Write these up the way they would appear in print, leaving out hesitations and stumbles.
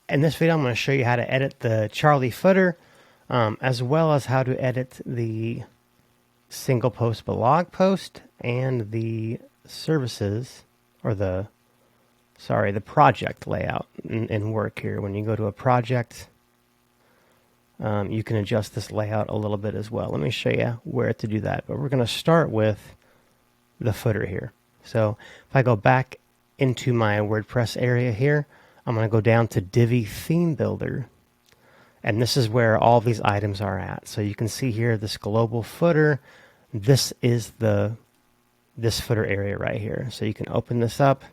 In this video, I'm going to show you how to edit the Charly footer, as well as how to edit the single post blog post and the services, or the project layout in work here. When you go to a project, you can adjust this layout a little bit as well. Let me show you where to do that. But we're going to start with the footer here. So if I go back into my WordPress area here, I'm going to go down to Divi Theme Builder. And this is where all these items are at. So you can see here this global footer. This is this footer area right here. So you can open this up.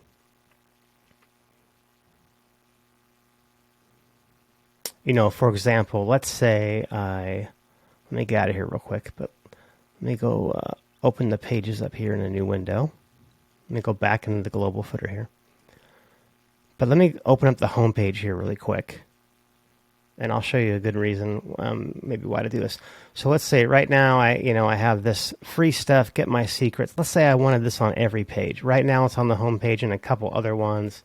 You know, for example, let's say let me get out of here real quick, but let me go open the pages up here in a new window. Let me go back into the global footer here. But let me open up the home page here really quick. And I'll show you a good reason, maybe why to do this. So let's say right now I have this free stuff, get my secrets. Let's say I wanted this on every page. Right now it's on the home page and a couple other ones,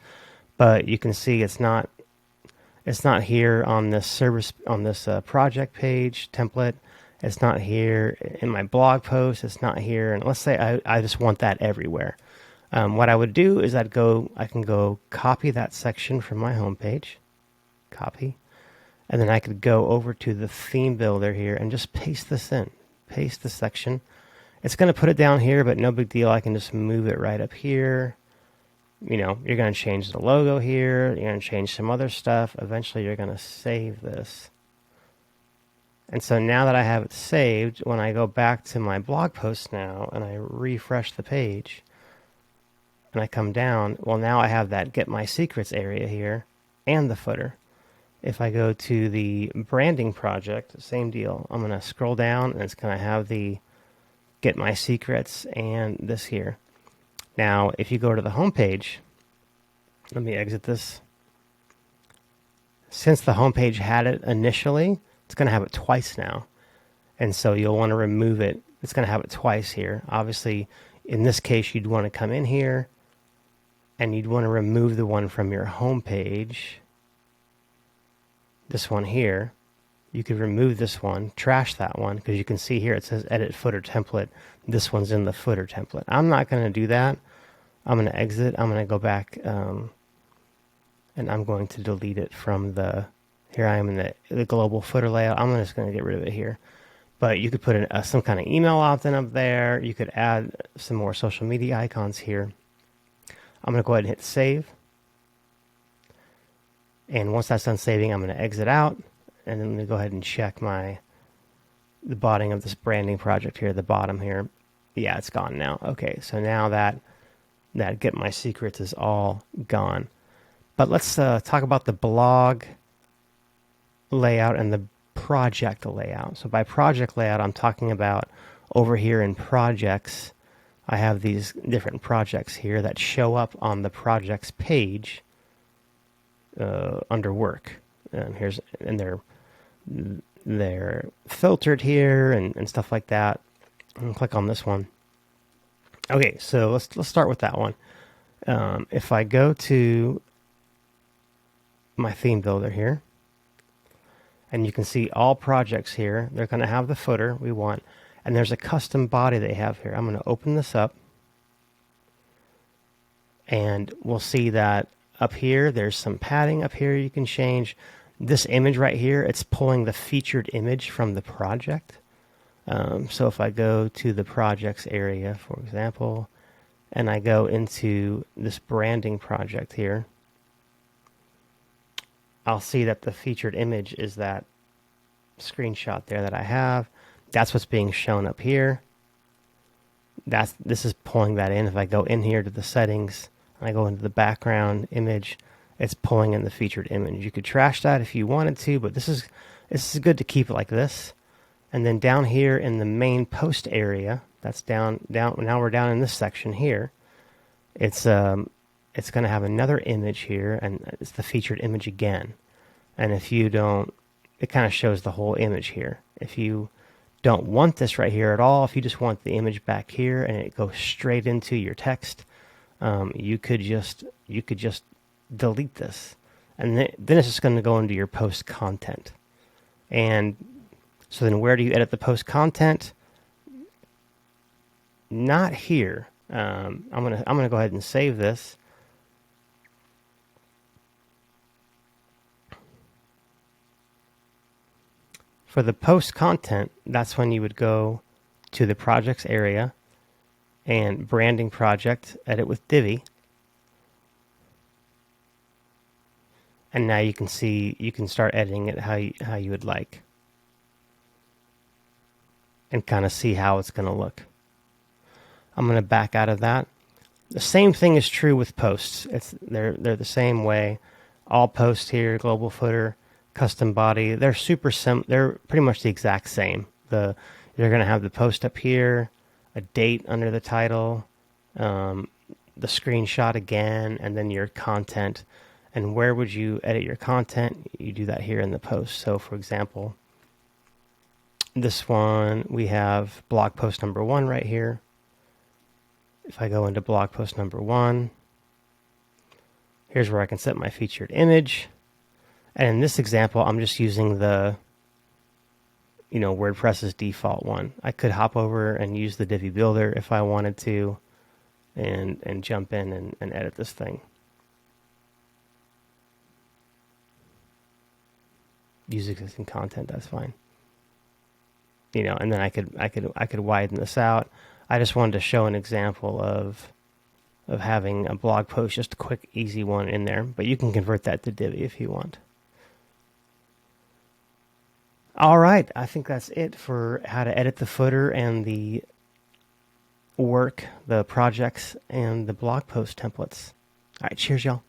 but you can see it's not here on this service, on this project page template. It's not here in my blog post. It's not here. And let's say I just want that everywhere. What I would do is I can go copy that section from my homepage, copy, and then I could go over to the theme builder here and just paste this in, paste the section. It's going to put it down here, but no big deal. I can just move it right up here. You know, you're going to change the logo here. You're going to change some other stuff. Eventually, you're going to save this. And so now that I have it saved, when I go back to my blog post now and I refresh the page, and I come down, well, now I have that Get My Secrets area here and the footer. If I go to the branding project, same deal. I'm going to scroll down and it's going to have the Get My Secrets and this here. Now, if you go to the home page, let me exit this. Since the home page had it initially, it's going to have it twice now. And so you'll want to remove it. It's going to have it twice here. Obviously, in this case, you'd want to come in here and you'd want to remove the one from your home page. This one here. You could remove this one, trash that one, because you can see here it says edit footer template. This one's in the footer template. I'm not going to do that. I'm going to exit. I'm going to go back and I'm going to delete it from here I am in the global footer layout. I'm just going to get rid of it here. But you could put some kind of email opt-in up there. You could add some more social media icons here. I'm going to go ahead and hit save. And once that's done saving, I'm going to exit out. And then I'm going to go ahead and check the bottom of this branding project here, the bottom here. Yeah, it's gone now. Okay, so now that Get My Secrets is all gone. But let's talk about the blog layout and the project layout. So by project layout, I'm talking about over here in projects. I have these different projects here that show up on the projects page under work. And they're filtered here and stuff like that. And click on this one. Okay, so let's start with that one. If I go to my theme builder here, and you can see all projects here, they're going to have the footer we want, and there's a custom body they have here. I'm going to open this up, and we'll see that up here, there's some padding up here you can change. This image right here, it's pulling the featured image from the project. So if I go to the projects area, for example, and I go into this branding project here, I'll see that the featured image is that screenshot there that I have. That's what's being shown up here. This is pulling that in. If I go in here to the settings, and I go into the background image, it's pulling in the featured image. You could trash that if you wanted to, but this is good to keep it like this. And then down here in the main post area, that's down. Now we're down in this section here. It's going to have another image here, and it's the featured image again. And if you don't, it kind of shows the whole image here. If you don't want this right here at all, if you just want the image back here and it goes straight into your text, you could just delete this And then it's just going to go into your post content. And so then where do you edit the post content? Not here. I'm gonna go ahead and save this. For the post content, that's when you would go to the projects area and branding project, edit with Divi. And now you can see, you can start editing it how you would like. And kind of see how it's going to look. I'm going to back out of that. The same thing is true with posts. They're the same way. All posts here, global footer, custom body, they're they're pretty much the exact same. You're going to have the post up here, a date under the title, the screenshot again, and then your content. And where would you edit your content? You do that here in the post. So for example, this one, we have blog post number 1 right here. If I go into blog post number 1, here's where I can set my featured image. And in this example, I'm just using the, WordPress's default one. I could hop over and use the Divi Builder if I wanted to and jump in and edit this thing. Use existing content, that's fine. And then I could widen this out. I just wanted to show an example of having a blog post, just a quick, easy one in there. But you can convert that to Divi if you want. All right, I think that's it for how to edit the footer and the work, the projects, and the blog post templates. All right, cheers, y'all.